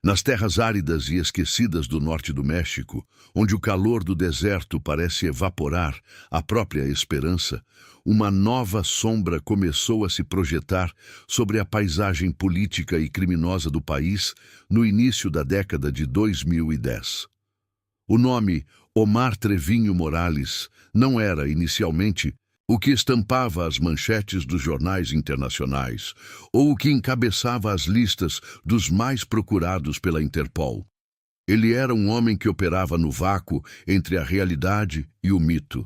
Nas terras áridas e esquecidas do norte do México, onde o calor do deserto parece evaporar a própria esperança, uma nova sombra começou a se projetar sobre a paisagem política e criminosa do país no início da década de 2010. O nome Omar Trevinho Morales não era, inicialmente, o que estampava as manchetes dos jornais internacionais ou o que encabeçava as listas dos mais procurados pela Interpol. Ele era um homem que operava no vácuo entre a realidade e o mito,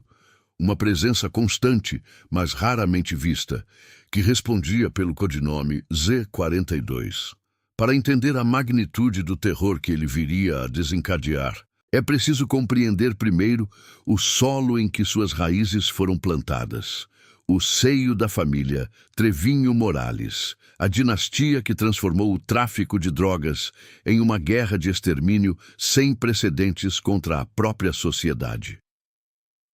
uma presença constante, mas raramente vista, que respondia pelo codinome Z42. Para entender a magnitude do terror que ele viria a desencadear, é preciso compreender primeiro o solo em que suas raízes foram plantadas, o seio da família Trevinho Morales, a dinastia que transformou o tráfico de drogas em uma guerra de extermínio sem precedentes contra a própria sociedade.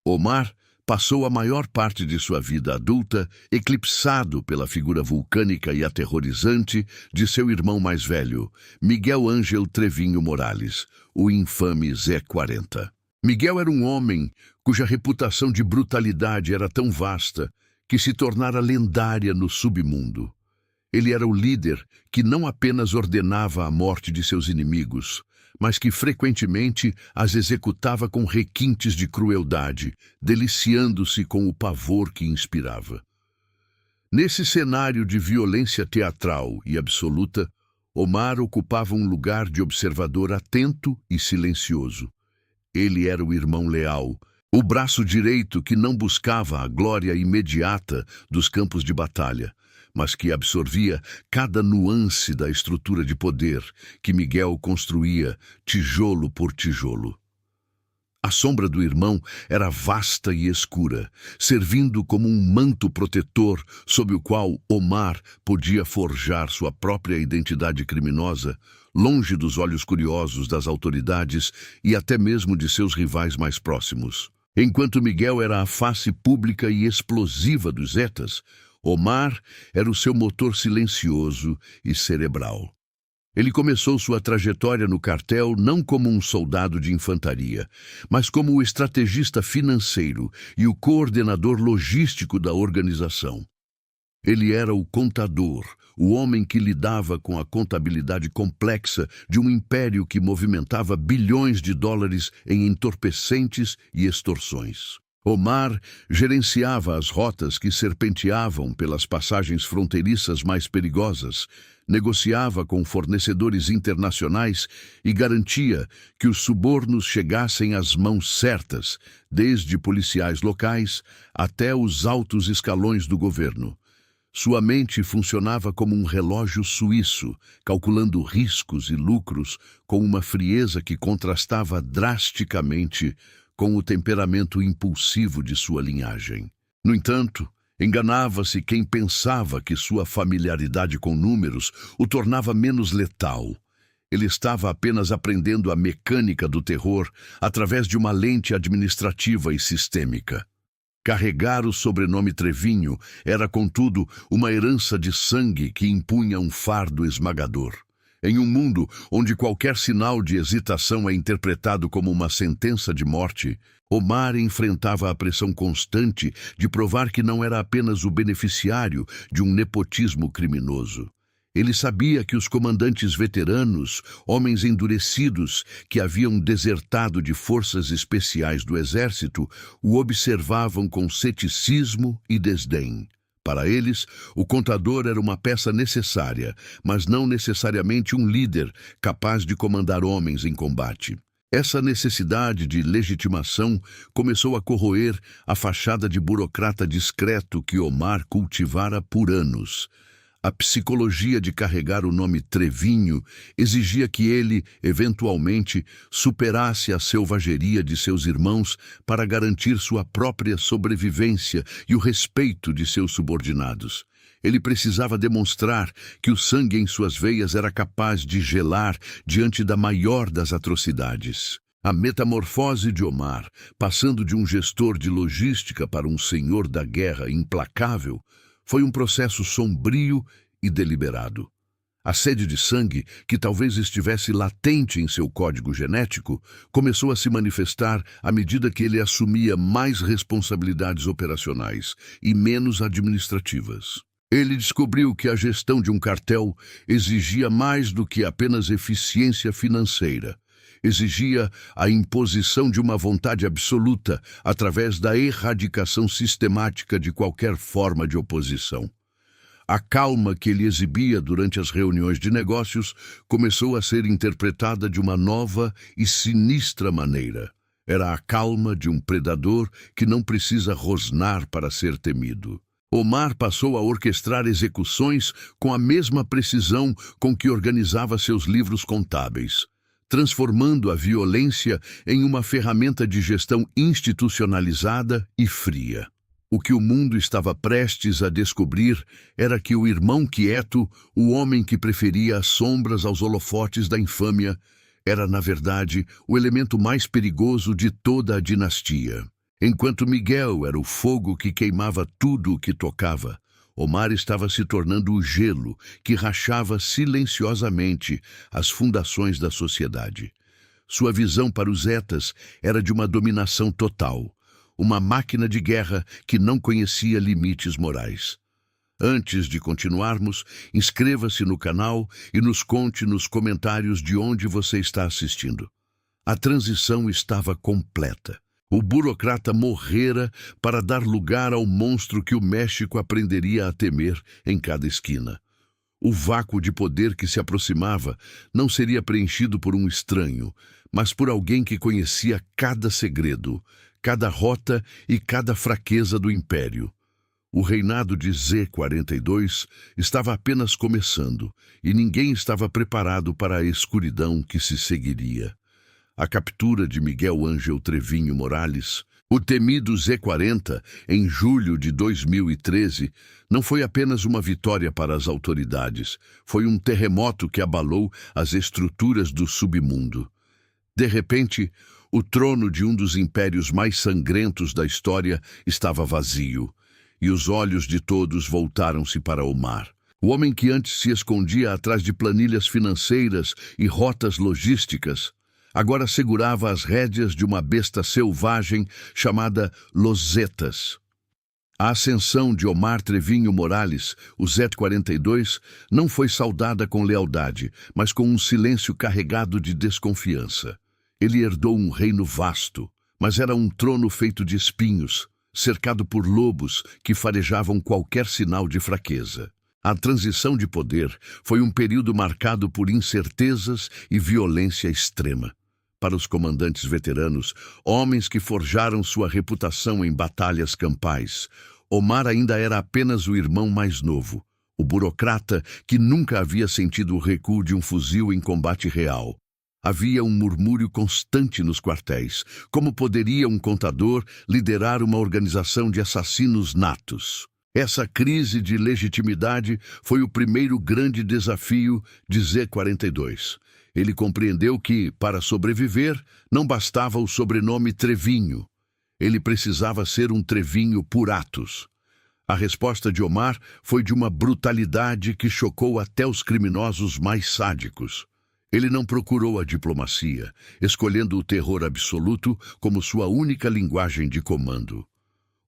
Omar passou a maior parte de sua vida adulta eclipsado pela figura vulcânica e aterrorizante de seu irmão mais velho, Miguel Ángel Trevinho Morales, o infame Z40. Miguel era um homem cuja reputação de brutalidade era tão vasta que se tornara lendária no submundo. Ele era o líder que não apenas ordenava a morte de seus inimigos, mas que frequentemente as executava com requintes de crueldade, deliciando-se com o pavor que inspirava. Nesse cenário de violência teatral e absoluta, Omar ocupava um lugar de observador atento e silencioso. Ele era o irmão leal, o braço direito que não buscava a glória imediata dos campos de batalha, mas que absorvia cada nuance da estrutura de poder que Miguel construía tijolo por tijolo. A sombra do irmão era vasta e escura, servindo como um manto protetor sob o qual Omar podia forjar sua própria identidade criminosa, longe dos olhos curiosos das autoridades e até mesmo de seus rivais mais próximos. Enquanto Miguel era a face pública e explosiva dos Zetas, Omar era o seu motor silencioso e cerebral. Ele começou sua trajetória no cartel não como um soldado de infantaria, mas como o estrategista financeiro e o coordenador logístico da organização. Ele era o contador, o homem que lidava com a contabilidade complexa de um império que movimentava bilhões de dólares em entorpecentes e extorsões. Omar gerenciava as rotas que serpenteavam pelas passagens fronteiriças mais perigosas, negociava com fornecedores internacionais e garantia que os subornos chegassem às mãos certas, desde policiais locais até os altos escalões do governo. Sua mente funcionava como um relógio suíço, calculando riscos e lucros com uma frieza que contrastava drasticamente com o temperamento impulsivo de sua linhagem. No entanto, enganava-se quem pensava que sua familiaridade com números o tornava menos letal. Ele estava apenas aprendendo a mecânica do terror através de uma lente administrativa e sistêmica. Carregar o sobrenome Trevinho era, contudo, uma herança de sangue que impunha um fardo esmagador. Em um mundo onde qualquer sinal de hesitação é interpretado como uma sentença de morte, Omar enfrentava a pressão constante de provar que não era apenas o beneficiário de um nepotismo criminoso. Ele sabia que os comandantes veteranos, homens endurecidos que haviam desertado de forças especiais do exército, o observavam com ceticismo e desdém. Para eles, o contador era uma peça necessária, mas não necessariamente um líder capaz de comandar homens em combate. Essa necessidade de legitimação começou a corroer a fachada de burocrata discreto que Omar cultivara por anos. A psicologia de carregar o nome Trevinho exigia que ele, eventualmente, superasse a selvageria de seus irmãos para garantir sua própria sobrevivência e o respeito de seus subordinados. Ele precisava demonstrar que o sangue em suas veias era capaz de gelar diante da maior das atrocidades. A metamorfose de Omar, passando de um gestor de logística para um senhor da guerra implacável, foi um processo sombrio e deliberado. A sede de sangue, que talvez estivesse latente em seu código genético, começou a se manifestar à medida que ele assumia mais responsabilidades operacionais e menos administrativas. Ele descobriu que a gestão de um cartel exigia mais do que apenas eficiência financeira. Exigia a imposição de uma vontade absoluta através da erradicação sistemática de qualquer forma de oposição. A calma que ele exibia durante as reuniões de negócios começou a ser interpretada de uma nova e sinistra maneira. Era a calma de um predador que não precisa rosnar para ser temido. Omar passou a orquestrar execuções com a mesma precisão com que organizava seus livros contábeis, transformando a violência em uma ferramenta de gestão institucionalizada e fria. O que o mundo estava prestes a descobrir era que o irmão quieto, o homem que preferia as sombras aos holofotes da infâmia, era, na verdade, o elemento mais perigoso de toda a dinastia. Enquanto Miguel era o fogo que queimava tudo o que tocava, Omar estava se tornando o gelo que rachava silenciosamente as fundações da sociedade. Sua visão para os Zetas era de uma dominação total, uma máquina de guerra que não conhecia limites morais. Antes de continuarmos, inscreva-se no canal e nos conte nos comentários de onde você está assistindo. A transição estava completa. O burocrata morrera para dar lugar ao monstro que o México aprenderia a temer em cada esquina. O vácuo de poder que se aproximava não seria preenchido por um estranho, mas por alguém que conhecia cada segredo, cada rota e cada fraqueza do império. O reinado de Z42 estava apenas começando, e ninguém estava preparado para a escuridão que se seguiria. A captura de Miguel Ángel Trevinho Morales, o temido Z40, em julho de 2013, não foi apenas uma vitória para as autoridades, foi um terremoto que abalou as estruturas do submundo. De repente, o trono de um dos impérios mais sangrentos da história estava vazio, e os olhos de todos voltaram-se para Omar. O homem que antes se escondia atrás de planilhas financeiras e rotas logísticas, agora segurava as rédeas de uma besta selvagem chamada Los Zetas. A ascensão de Omar Trevinho Morales, o Z42, não foi saudada com lealdade, mas com um silêncio carregado de desconfiança. Ele herdou um reino vasto, mas era um trono feito de espinhos, cercado por lobos que farejavam qualquer sinal de fraqueza. A transição de poder foi um período marcado por incertezas e violência extrema. Para os comandantes veteranos, homens que forjaram sua reputação em batalhas campais, Omar ainda era apenas o irmão mais novo, o burocrata que nunca havia sentido o recuo de um fuzil em combate real. Havia um murmúrio constante nos quartéis. Como poderia um contador liderar uma organização de assassinos natos? Essa crise de legitimidade foi o primeiro grande desafio de Z42. Ele compreendeu que, para sobreviver, não bastava o sobrenome Trevinho. Ele precisava ser um Trevinho por atos. A resposta de Omar foi de uma brutalidade que chocou até os criminosos mais sádicos. Ele não procurou a diplomacia, escolhendo o terror absoluto como sua única linguagem de comando.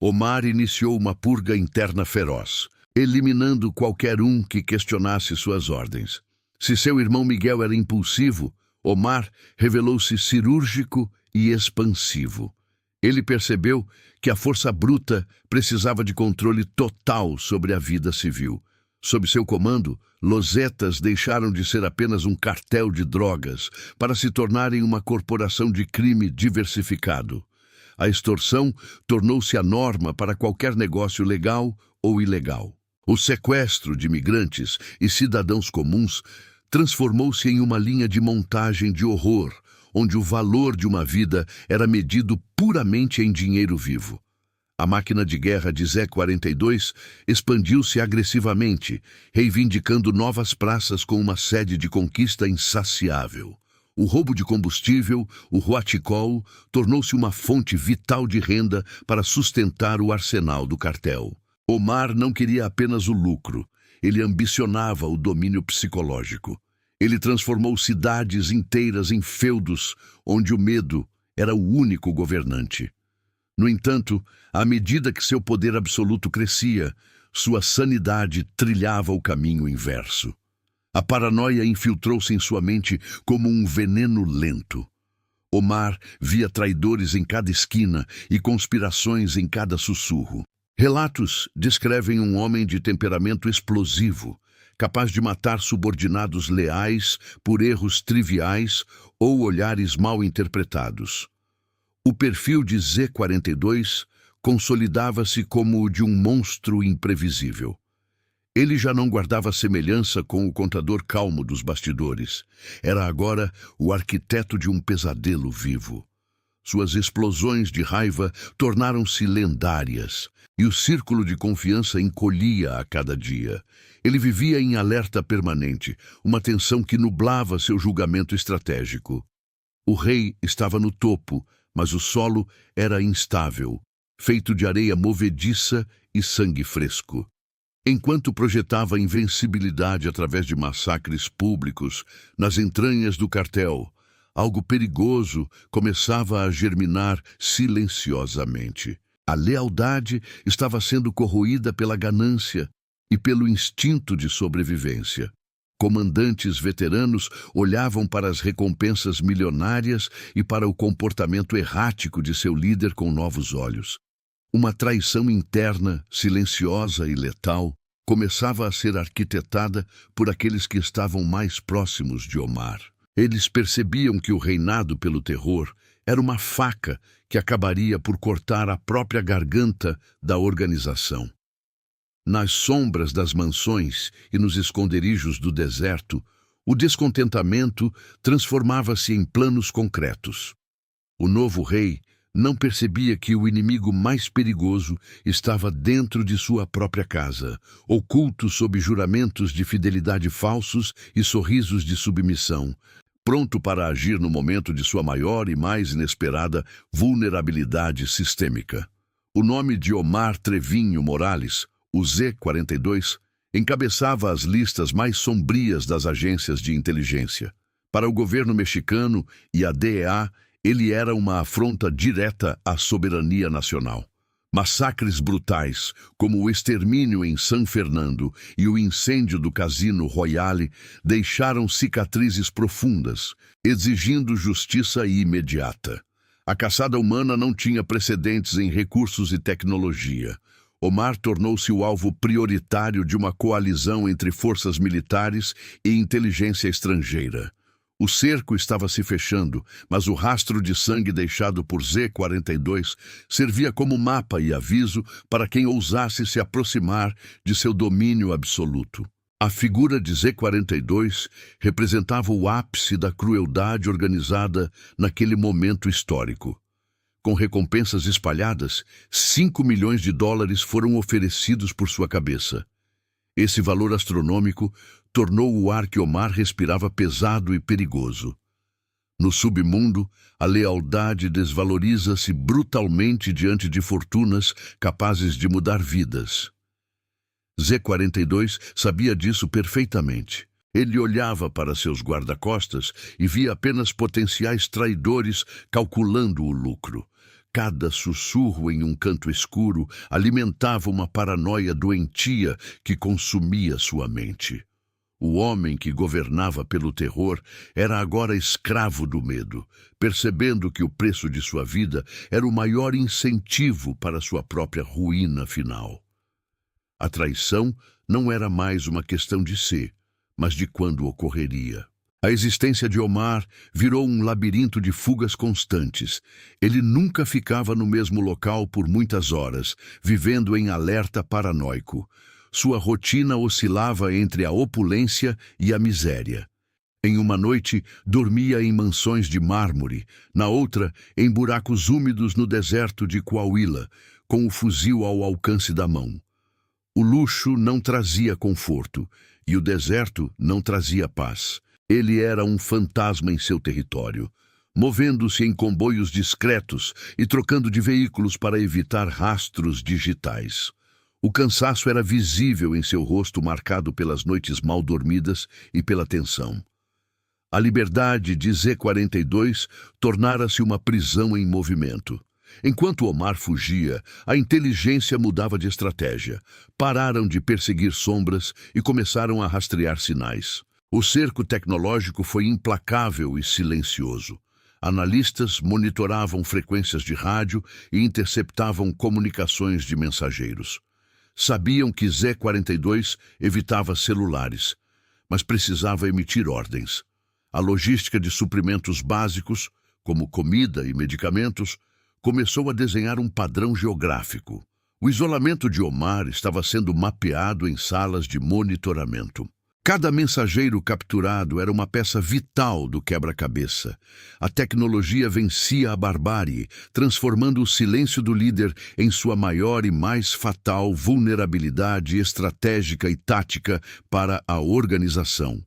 Omar iniciou uma purga interna feroz, eliminando qualquer um que questionasse suas ordens. Se seu irmão Miguel era impulsivo, Omar revelou-se cirúrgico e expansivo. Ele percebeu que a força bruta precisava de controle total sobre a vida civil. Sob seu comando, Los Zetas deixaram de ser apenas um cartel de drogas para se tornarem uma corporação de crime diversificado. A extorsão tornou-se a norma para qualquer negócio legal ou ilegal. O sequestro de imigrantes e cidadãos comuns transformou-se em uma linha de montagem de horror, onde o valor de uma vida era medido puramente em dinheiro vivo. A máquina de guerra de Z42 expandiu-se agressivamente, reivindicando novas praças com uma sede de conquista insaciável. O roubo de combustível, o huachicol, tornou-se uma fonte vital de renda para sustentar o arsenal do cartel. Omar não queria apenas o lucro. ele ambicionava o domínio psicológico. Ele transformou cidades inteiras em feudos, onde o medo era o único governante. No entanto, à medida que seu poder absoluto crescia, sua sanidade trilhava o caminho inverso. A paranoia infiltrou-se em sua mente como um veneno lento. Omar via traidores em cada esquina e conspirações em cada sussurro. Relatos descrevem um homem de temperamento explosivo, capaz de matar subordinados leais por erros triviais ou olhares mal interpretados. O perfil de Z42 consolidava-se como o de um monstro imprevisível. Ele já não guardava semelhança com o contador calmo dos bastidores. Era agora o arquiteto de um pesadelo vivo. Suas explosões de raiva tornaram-se lendárias, e o círculo de confiança encolhia a cada dia. Ele vivia em alerta permanente, uma tensão que nublava seu julgamento estratégico. O rei estava no topo, mas o solo era instável, feito de areia movediça e sangue fresco. Enquanto projetava invencibilidade através de massacres públicos nas entranhas do cartel, algo perigoso começava a germinar silenciosamente. A lealdade estava sendo corroída pela ganância e pelo instinto de sobrevivência. Comandantes veteranos olhavam para as recompensas milionárias e para o comportamento errático de seu líder com novos olhos. Uma traição interna, silenciosa e letal, começava a ser arquitetada por aqueles que estavam mais próximos de Omar. Eles percebiam que o reinado pelo terror era uma faca que acabaria por cortar a própria garganta da organização. Nas sombras das mansões e nos esconderijos do deserto, o descontentamento transformava-se em planos concretos. O novo rei não percebia que o inimigo mais perigoso estava dentro de sua própria casa, oculto sob juramentos de fidelidade falsos e sorrisos de submissão, pronto para agir no momento de sua maior e mais inesperada vulnerabilidade sistêmica. O nome de Omar Trevinho Morales, o Z42, encabeçava as listas mais sombrias das agências de inteligência. Para o governo mexicano e a DEA, ele era uma afronta direta à soberania nacional. Massacres brutais, como o extermínio em San Fernando e o incêndio do Cassino Royale, deixaram cicatrizes profundas, exigindo justiça imediata. A caçada humana não tinha precedentes em recursos e tecnologia. Omar tornou-se o alvo prioritário de uma coalizão entre forças militares e inteligência estrangeira. O cerco estava se fechando, mas o rastro de sangue deixado por Z42 servia como mapa e aviso para quem ousasse se aproximar de seu domínio absoluto. A figura de Z42 representava o ápice da crueldade organizada naquele momento histórico. Com recompensas espalhadas, $5 milhões foram oferecidos por sua cabeça. Esse valor astronômico tornou o ar que Omar respirava pesado e perigoso. No submundo, a lealdade desvaloriza-se brutalmente diante de fortunas capazes de mudar vidas. Z42 sabia disso perfeitamente. Ele olhava para seus guarda-costas e via apenas potenciais traidores calculando o lucro. Cada sussurro em um canto escuro alimentava uma paranoia doentia que consumia sua mente. O homem que governava pelo terror era agora escravo do medo, percebendo que o preço de sua vida era o maior incentivo para sua própria ruína final. A traição não era mais uma questão de ser, mas de quando ocorreria. A existência de Omar virou um labirinto de fugas constantes. Ele nunca ficava no mesmo local por muitas horas, vivendo em alerta paranoico. Sua rotina oscilava entre a opulência e a miséria. Em uma noite, dormia em mansões de mármore, na outra, em buracos úmidos no deserto de Coahuila, com o fuzil ao alcance da mão. O luxo não trazia conforto, e o deserto não trazia paz. Ele era um fantasma em seu território, movendo-se em comboios discretos e trocando de veículos para evitar rastros digitais. O cansaço era visível em seu rosto, marcado pelas noites mal dormidas e pela tensão. A liberdade de Z-42 tornara-se uma prisão em movimento. Enquanto Omar fugia, a inteligência mudava de estratégia. Pararam de perseguir sombras e começaram a rastrear sinais. O cerco tecnológico foi implacável e silencioso. Analistas monitoravam frequências de rádio e interceptavam comunicações de mensageiros. Sabiam que Z-42 evitava celulares, mas precisava emitir ordens. A logística de suprimentos básicos, como comida e medicamentos, começou a desenhar um padrão geográfico. O isolamento de Omar estava sendo mapeado em salas de monitoramento. Cada mensageiro capturado era uma peça vital do quebra-cabeça. A tecnologia vencia a barbárie, transformando o silêncio do líder em sua maior e mais fatal vulnerabilidade estratégica e tática para a organização.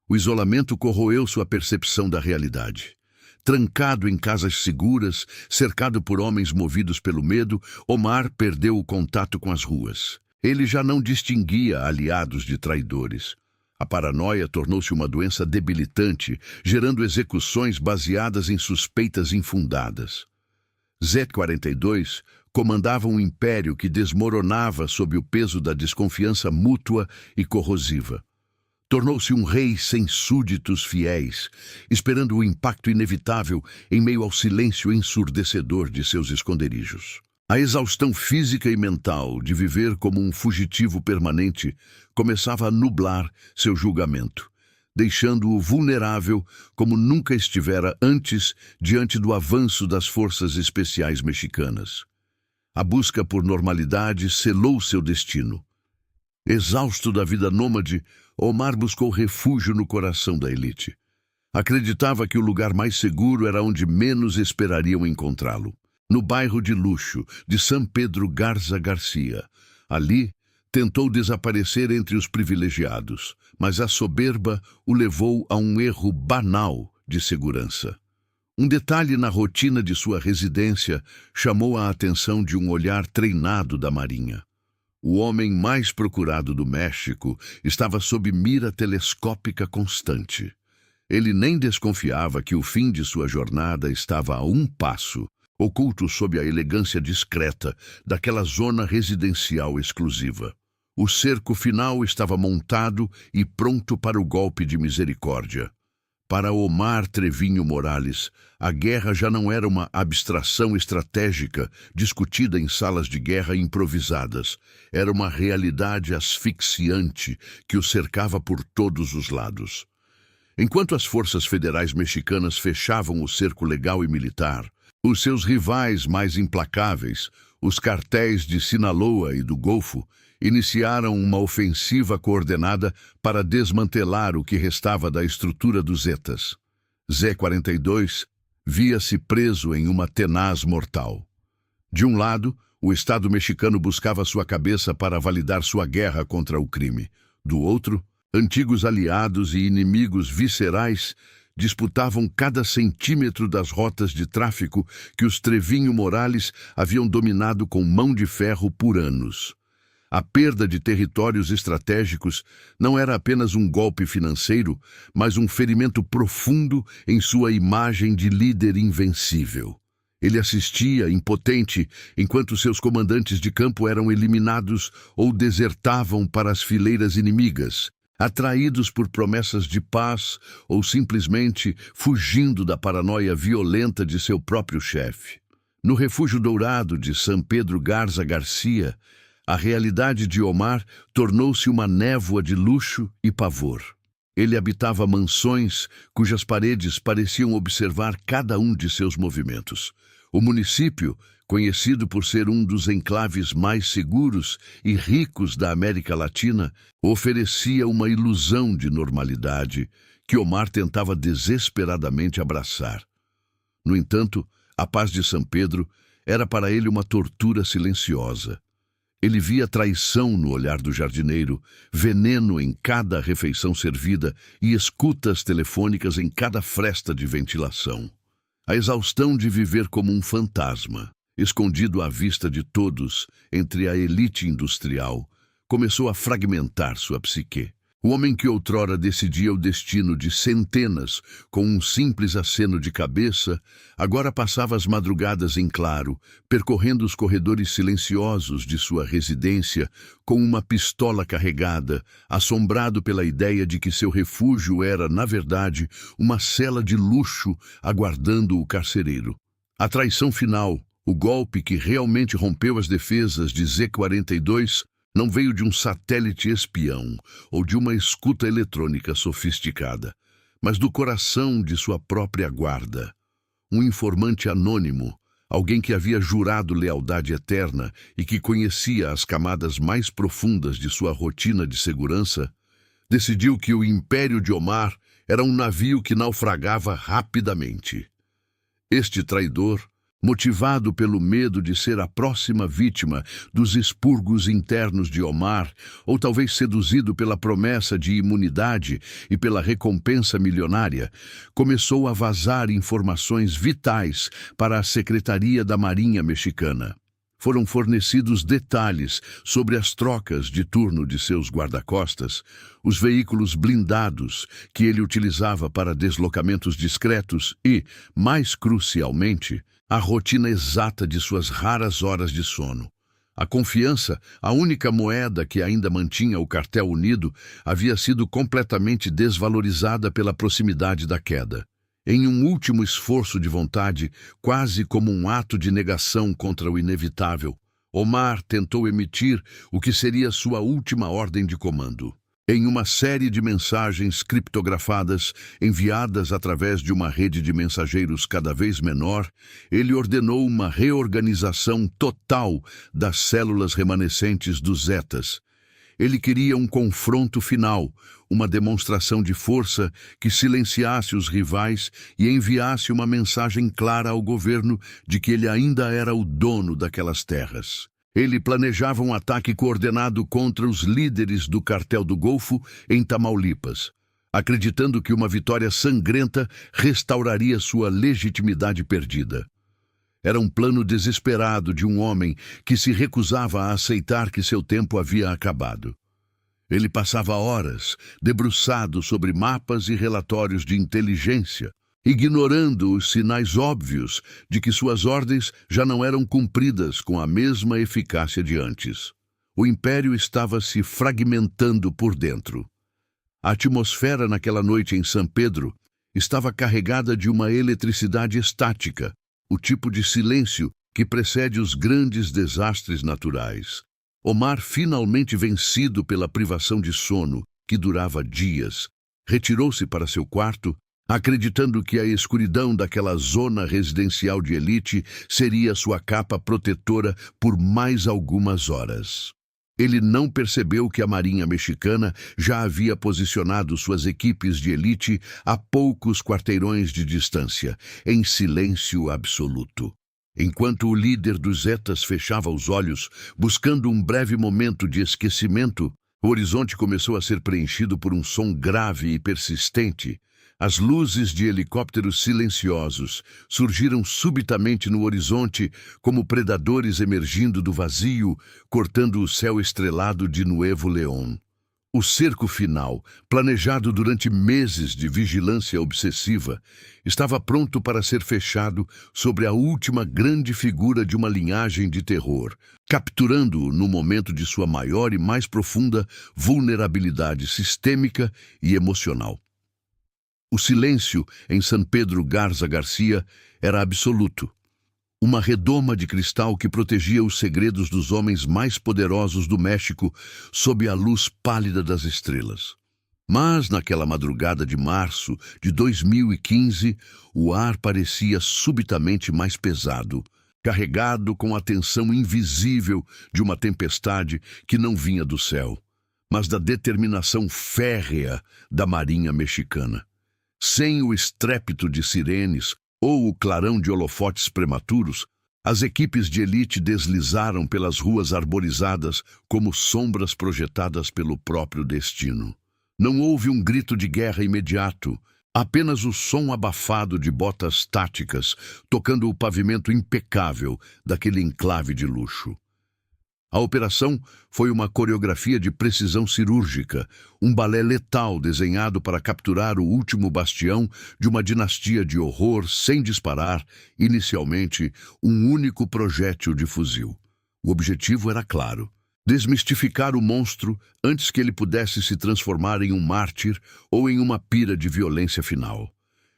O isolamento corroeu sua percepção da realidade. Trancado em casas seguras, cercado por homens movidos pelo medo, Omar perdeu o contato com as ruas. Ele já não distinguia aliados de traidores. A paranoia tornou-se uma doença debilitante, gerando execuções baseadas em suspeitas infundadas. Z-42 comandava um império que desmoronava sob o peso da desconfiança mútua e corrosiva. Tornou-se um rei sem súditos fiéis, esperando o impacto inevitável em meio ao silêncio ensurdecedor de seus esconderijos. A exaustão física e mental de viver como um fugitivo permanente começava a nublar seu julgamento, deixando-o vulnerável como nunca estivera antes diante do avanço das forças especiais mexicanas. A busca por normalidade selou seu destino. Exausto da vida nômade, Omar buscou refúgio no coração da elite. Acreditava que o lugar mais seguro era onde menos esperariam encontrá-lo. No bairro de luxo de San Pedro Garza Garcia. Ali, tentou desaparecer entre os privilegiados, mas a soberba o levou a um erro banal de segurança. Um detalhe na rotina de sua residência chamou a atenção de um olhar treinado da Marinha. O homem mais procurado do México estava sob mira telescópica constante. Ele nem desconfiava que o fim de sua jornada estava a um passo, oculto sob a elegância discreta daquela zona residencial exclusiva. O cerco final estava montado e pronto para o golpe de misericórdia. Para Omar Trevinho Morales, a guerra já não era uma abstração estratégica discutida em salas de guerra improvisadas. Era uma realidade asfixiante que o cercava por todos os lados. Enquanto as forças federais mexicanas fechavam o cerco legal e militar, os seus rivais mais implacáveis, os cartéis de Sinaloa e do Golfo, iniciaram uma ofensiva coordenada para desmantelar o que restava da estrutura dos Zetas. Z-42 via-se preso em uma tenaz mortal. De um lado, o Estado mexicano buscava sua cabeça para validar sua guerra contra o crime. Do outro, antigos aliados e inimigos viscerais disputavam cada centímetro das rotas de tráfico que os Trevinho Morales haviam dominado com mão de ferro por anos. A perda de territórios estratégicos não era apenas um golpe financeiro, mas um ferimento profundo em sua imagem de líder invencível. Ele assistia, impotente, enquanto seus comandantes de campo eram eliminados ou desertavam para as fileiras inimigas, atraídos por promessas de paz ou simplesmente fugindo da paranoia violenta de seu próprio chefe. No refúgio dourado de San Pedro Garza Garcia, a realidade de Omar tornou-se uma névoa de luxo e pavor. Ele habitava mansões cujas paredes pareciam observar cada um de seus movimentos. O município, conhecido por ser um dos enclaves mais seguros e ricos da América Latina, oferecia uma ilusão de normalidade que Omar tentava desesperadamente abraçar. No entanto, a paz de São Pedro era para ele uma tortura silenciosa. Ele via traição no olhar do jardineiro, veneno em cada refeição servida e escutas telefônicas em cada fresta de ventilação. A exaustão de viver como um fantasma. escondido à vista de todos entre a elite industrial, começou a fragmentar sua psique. O homem que outrora decidia o destino de centenas com um simples aceno de cabeça, agora passava as madrugadas em claro, percorrendo os corredores silenciosos de sua residência com uma pistola carregada, assombrado pela ideia de que seu refúgio era, na verdade, uma cela de luxo aguardando o carcereiro. A traição final, o golpe que realmente rompeu as defesas de Z-42, não veio de um satélite espião ou de uma escuta eletrônica sofisticada, mas do coração de sua própria guarda. Um informante anônimo, alguém que havia jurado lealdade eterna e que conhecia as camadas mais profundas de sua rotina de segurança, decidiu que o Império de Omar era um navio que naufragava rapidamente. Este traidor, motivado pelo medo de ser a próxima vítima dos expurgos internos de Omar, ou talvez seduzido pela promessa de imunidade e pela recompensa milionária, começou a vazar informações vitais para a Secretaria da Marinha Mexicana. Foram fornecidos detalhes sobre as trocas de turno de seus guarda-costas, os veículos blindados que ele utilizava para deslocamentos discretos e, mais crucialmente, a rotina exata de suas raras horas de sono. A confiança, a única moeda que ainda mantinha o cartel unido, havia sido completamente desvalorizada pela proximidade da queda. Em um último esforço de vontade, quase como um ato de negação contra o inevitável, Omar tentou emitir o que seria sua última ordem de comando. Em uma série de mensagens criptografadas enviadas através de uma rede de mensageiros cada vez menor, ele ordenou uma reorganização total das células remanescentes dos Zetas. Ele queria um confronto final, uma demonstração de força que silenciasse os rivais e enviasse uma mensagem clara ao governo de que ele ainda era o dono daquelas terras. Ele planejava um ataque coordenado contra os líderes do Cartel do Golfo em Tamaulipas, acreditando que uma vitória sangrenta restauraria sua legitimidade perdida. Era um plano desesperado de um homem que se recusava a aceitar que seu tempo havia acabado. Ele passava horas debruçado sobre mapas e relatórios de inteligência, ignorando os sinais óbvios de que suas ordens já não eram cumpridas com a mesma eficácia de antes. O império estava se fragmentando por dentro. A atmosfera naquela noite em San Pedro estava carregada de uma eletricidade estática, o tipo de silêncio que precede os grandes desastres naturais. Omar, finalmente vencido pela privação de sono, que durava dias, retirou-se para seu quarto, acreditando que a escuridão daquela zona residencial de elite seria sua capa protetora por mais algumas horas. Ele não percebeu que a Marinha Mexicana já havia posicionado suas equipes de elite a poucos quarteirões de distância, em silêncio absoluto. Enquanto o líder dos Zetas fechava os olhos, buscando um breve momento de esquecimento, o horizonte começou a ser preenchido por um som grave e persistente. As luzes de helicópteros silenciosos surgiram subitamente no horizonte como predadores emergindo do vazio, cortando o céu estrelado de Nuevo León. O cerco final, planejado durante meses de vigilância obsessiva, estava pronto para ser fechado sobre a última grande figura de uma linhagem de terror, capturando-o no momento de sua maior e mais profunda vulnerabilidade sistêmica e emocional. O silêncio em San Pedro Garza Garcia era absoluto. Uma redoma de cristal que protegia os segredos dos homens mais poderosos do México sob a luz pálida das estrelas. Mas, naquela madrugada de março de 2015, o ar parecia subitamente mais pesado, carregado com a tensão invisível de uma tempestade que não vinha do céu, mas da determinação férrea da Marinha Mexicana. Sem o estrépito de sirenes ou o clarão de holofotes prematuros, as equipes de elite deslizaram pelas ruas arborizadas como sombras projetadas pelo próprio destino. Não houve um grito de guerra imediato, Apenas o som abafado de botas táticas tocando o pavimento impecável daquele enclave de luxo. A operação foi uma coreografia de precisão cirúrgica, um balé letal desenhado para capturar o último bastião de uma dinastia de horror sem disparar, inicialmente, um único projétil de fuzil. O objetivo era claro: desmistificar o monstro antes que ele pudesse se transformar em um mártir ou em uma pira de violência final.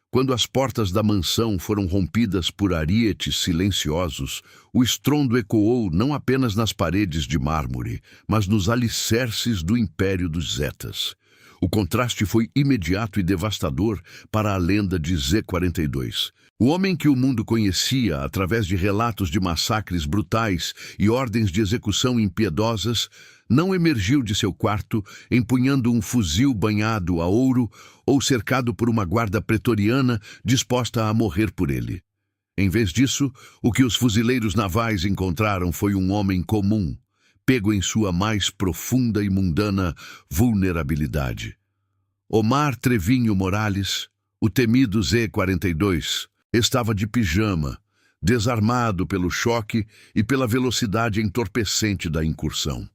Quando as portas da mansão foram rompidas por arietes silenciosos, o estrondo ecoou não apenas nas paredes de mármore, mas nos alicerces do Império dos Zetas. O contraste foi imediato e devastador para a lenda de Z-42. O homem que o mundo conhecia através de relatos de massacres brutais e ordens de execução impiedosas não emergiu de seu quarto empunhando um fuzil banhado a ouro ou cercado por uma guarda pretoriana disposta a morrer por ele. Em vez disso, o que os fuzileiros navais encontraram foi um homem comum, pego em sua mais profunda e mundana vulnerabilidade. Omar Trevinho Morales, o temido Z-42, estava de pijama, desarmado pelo choque e pela velocidade entorpecente da incursão.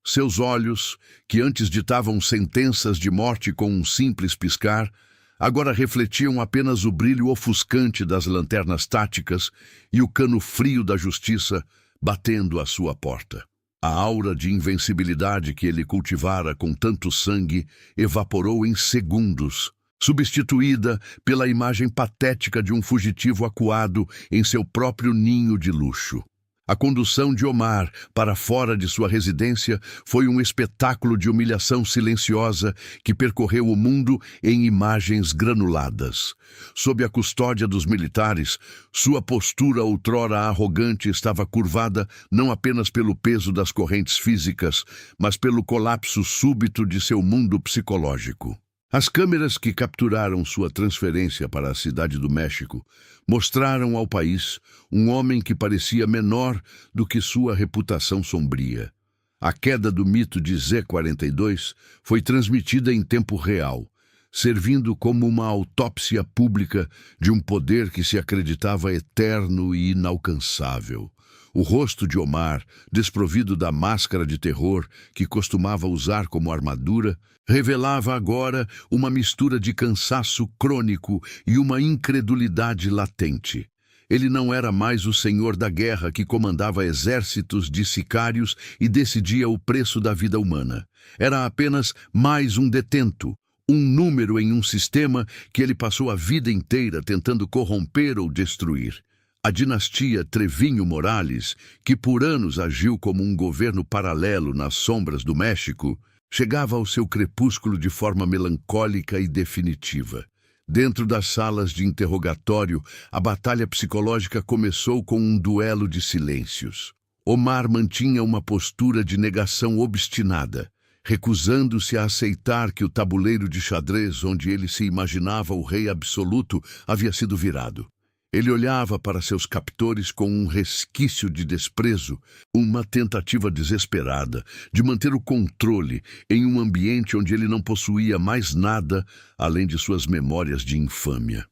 Seus olhos, que antes ditavam sentenças de morte com um simples piscar, agora refletiam apenas o brilho ofuscante das lanternas táticas e o cano frio da justiça batendo à sua porta. A aura de invencibilidade que ele cultivara com tanto sangue evaporou em segundos, substituída pela imagem patética de um fugitivo acuado em seu próprio ninho de luxo. A condução de Omar para fora de sua residência foi um espetáculo de humilhação silenciosa que percorreu o mundo em imagens granuladas. Sob a custódia dos militares, sua postura outrora arrogante estava curvada não apenas pelo peso das correntes físicas, mas pelo colapso súbito de seu mundo psicológico. As câmeras que capturaram sua transferência para a Cidade do México mostraram ao país um homem que parecia menor do que sua reputação sombria. A queda do mito de Z-42 foi transmitida em tempo real, servindo como uma autópsia pública de um poder que se acreditava eterno e inalcançável. O rosto de Omar, desprovido da máscara de terror que costumava usar como armadura, revelava agora uma mistura de cansaço crônico e uma incredulidade latente. Ele não era mais o senhor da guerra que comandava exércitos de sicários e decidia o preço da vida humana. Era apenas mais um detento, um número em um sistema que ele passou a vida inteira tentando corromper ou destruir. A dinastia Trevinho Morales, que por anos agiu como um governo paralelo nas sombras do México, chegava ao seu crepúsculo de forma melancólica e definitiva. Dentro das salas de interrogatório, a batalha psicológica começou com um duelo de silêncios. Omar mantinha uma postura de negação obstinada, recusando-se a aceitar que o tabuleiro de xadrez onde ele se imaginava o rei absoluto havia sido virado. Ele olhava para seus captores com um resquício de desprezo, uma tentativa desesperada de manter o controle em um ambiente onde ele não possuía mais nada além de suas memórias de infâmia.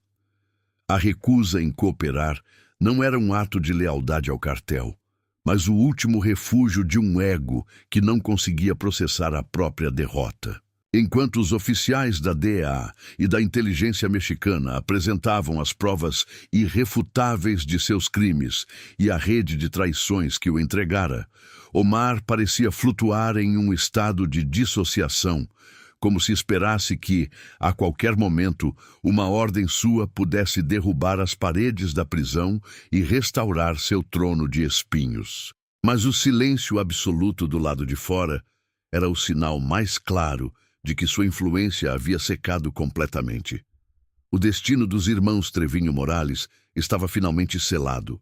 A recusa em cooperar não era um ato de lealdade ao cartel, mas o último refúgio de um ego que não conseguia processar a própria derrota. Enquanto os oficiais da DEA e da inteligência mexicana apresentavam as provas irrefutáveis de seus crimes e a rede de traições que o entregara, Omar parecia flutuar em um estado de dissociação, como se esperasse que, a qualquer momento, uma ordem sua pudesse derrubar as paredes da prisão e restaurar seu trono de espinhos. Mas o silêncio absoluto do lado de fora era o sinal mais claro de que sua influência havia secado completamente. O destino dos irmãos Trevinho Morales estava finalmente selado,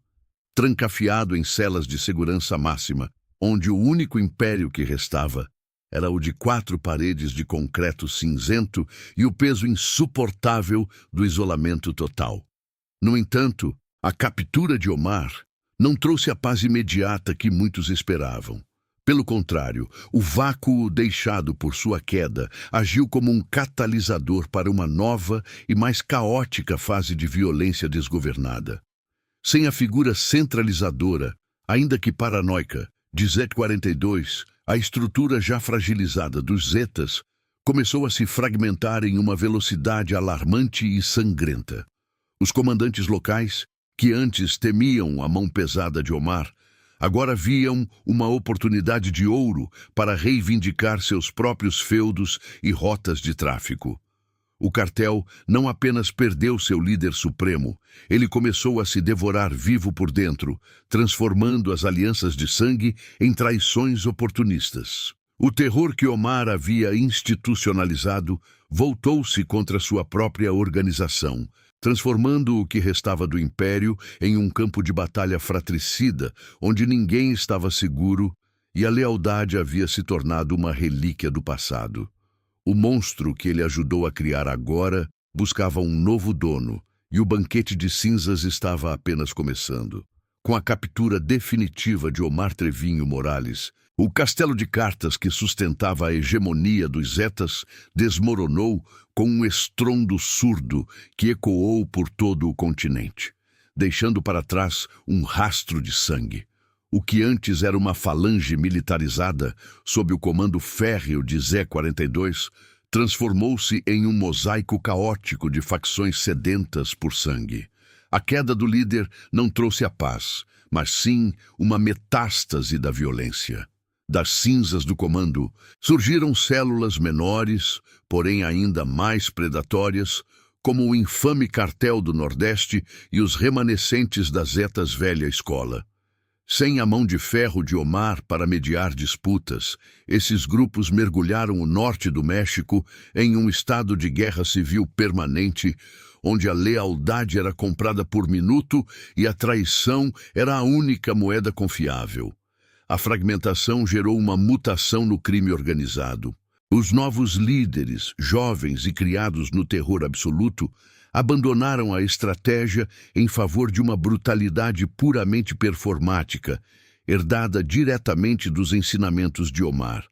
trancafiado em celas de segurança máxima, onde o único império que restava era o de 4 paredes de concreto cinzento e o peso insuportável do isolamento total. No entanto, a captura de Omar não trouxe a paz imediata que muitos esperavam. Pelo contrário, o vácuo deixado por sua queda agiu como um catalisador para uma nova e mais caótica fase de violência desgovernada. Sem a figura centralizadora, ainda que paranoica, de Z-42, a estrutura já fragilizada dos Zetas começou a se fragmentar em uma velocidade alarmante e sangrenta. Os comandantes locais, que antes temiam a mão pesada de Omar, agora viam uma oportunidade de ouro para reivindicar seus próprios feudos e rotas de tráfico. O cartel não apenas perdeu seu líder supremo, ele começou a se devorar vivo por dentro, transformando as alianças de sangue em traições oportunistas. O terror que Omar havia institucionalizado voltou-se contra sua própria organização, transformando o que restava do império em um campo de batalha fratricida, onde ninguém estava seguro e a lealdade havia se tornado uma relíquia do passado. O monstro que ele ajudou a criar agora buscava um novo dono, e o banquete de cinzas estava apenas começando. Com a captura definitiva de Omar Trevinho Morales, o castelo de cartas que sustentava a hegemonia dos Zetas desmoronou com um estrondo surdo que ecoou por todo o continente, deixando para trás um rastro de sangue. O que antes era uma falange militarizada, sob o comando férreo de Z-42, transformou-se em um mosaico caótico de facções sedentas por sangue. A queda do líder não trouxe a paz, mas sim uma metástase da violência. Das cinzas do comando surgiram células menores, porém ainda mais predatórias, como o infame Cartel do Nordeste e os remanescentes das Zetas velha escola. Sem a mão de ferro de Omar para mediar disputas, esses grupos mergulharam o norte do México em um estado de guerra civil permanente, onde a lealdade era comprada por minuto e a traição era a única moeda confiável. A fragmentação gerou uma mutação no crime organizado. Os novos líderes, jovens e criados no terror absoluto, abandonaram a estratégia em favor de uma brutalidade puramente performática, herdada diretamente dos ensinamentos de Omar.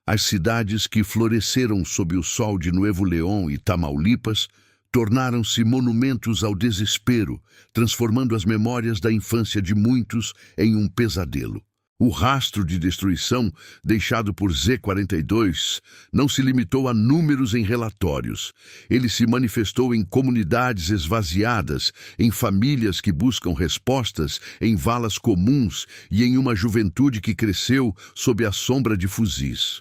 As cidades que floresceram sob o sol de Nuevo León e Tamaulipas tornaram-se monumentos ao desespero, transformando as memórias da infância de muitos em um pesadelo. O rastro de destruição deixado por Z-42 não se limitou a números em relatórios. Ele se manifestou em comunidades esvaziadas, em famílias que buscam respostas, em valas comuns e em uma juventude que cresceu sob a sombra de fuzis.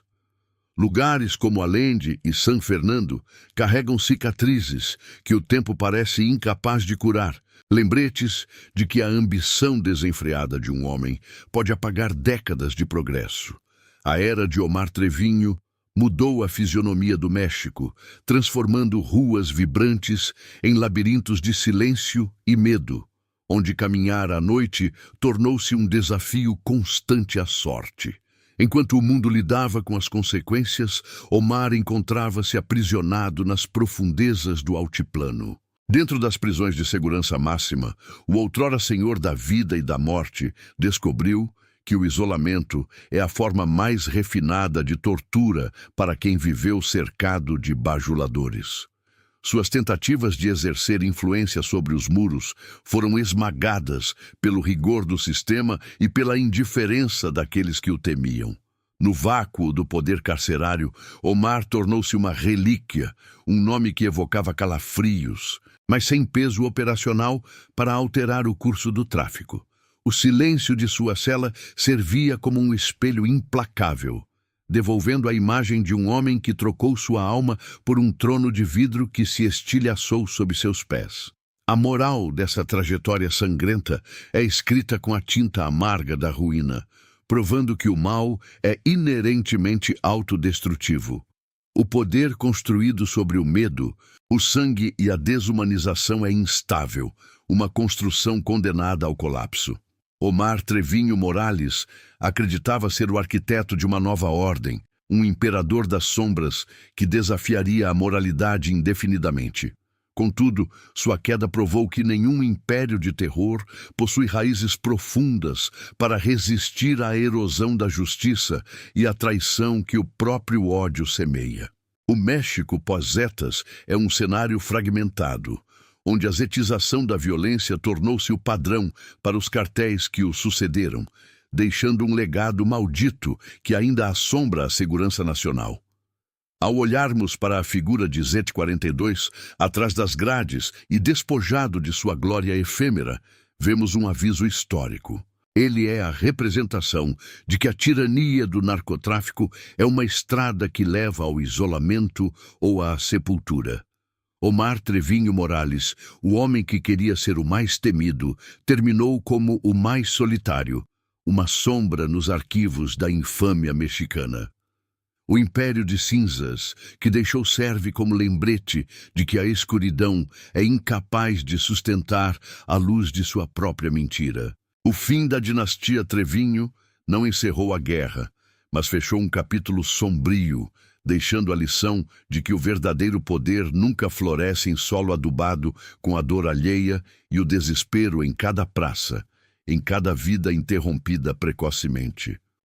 Lugares como Allende e San Fernando carregam cicatrizes que o tempo parece incapaz de curar, lembretes de que a ambição desenfreada de um homem pode apagar décadas de progresso. A era de Omar Trevinho mudou a fisionomia do México, transformando ruas vibrantes em labirintos de silêncio e medo, onde caminhar à noite tornou-se um desafio constante à sorte. Enquanto o mundo lidava com as consequências, Omar encontrava-se aprisionado nas profundezas do altiplano. Dentro das prisões de segurança máxima, o outrora senhor da vida e da morte descobriu que o isolamento é a forma mais refinada de tortura para quem viveu cercado de bajuladores. Suas tentativas de exercer influência sobre os muros foram esmagadas pelo rigor do sistema e pela indiferença daqueles que o temiam. No vácuo do poder carcerário, Omar tornou-se uma relíquia, um nome que evocava calafrios, mas sem peso operacional para alterar o curso do tráfico. O silêncio de sua cela servia como um espelho implacável, devolvendo a imagem de um homem que trocou sua alma por um trono de vidro que se estilhaçou sob seus pés. A moral dessa trajetória sangrenta é escrita com a tinta amarga da ruína, provando que o mal é inerentemente autodestrutivo. O poder construído sobre o medo, o sangue e a desumanização é instável, uma construção condenada ao colapso. Omar Trevinho Morales acreditava ser o arquiteto de uma nova ordem, um imperador das sombras que desafiaria a moralidade indefinidamente. Contudo, sua queda provou que nenhum império de terror possui raízes profundas para resistir à erosão da justiça e à traição que o próprio ódio semeia. O México pós-Zetas é um cenário fragmentado, onde a zetização da violência tornou-se o padrão para os cartéis que o sucederam, deixando um legado maldito que ainda assombra a segurança nacional. Ao olharmos para a figura de Z42 atrás das grades e despojado de sua glória efêmera, vemos um aviso histórico. Ele é a representação de que a tirania do narcotráfico é uma estrada que leva ao isolamento ou à sepultura. Omar Trevinho Morales, o homem que queria ser o mais temido, terminou como o mais solitário, uma sombra nos arquivos da infâmia mexicana. O império de cinzas, que deixou serve como lembrete de que a escuridão é incapaz de sustentar a luz de sua própria mentira. O fim da dinastia Trevinho não encerrou a guerra, mas fechou um capítulo sombrio, deixando a lição de que o verdadeiro poder nunca floresce em solo adubado com a dor alheia e o desespero em cada praça, em cada vida interrompida precocemente.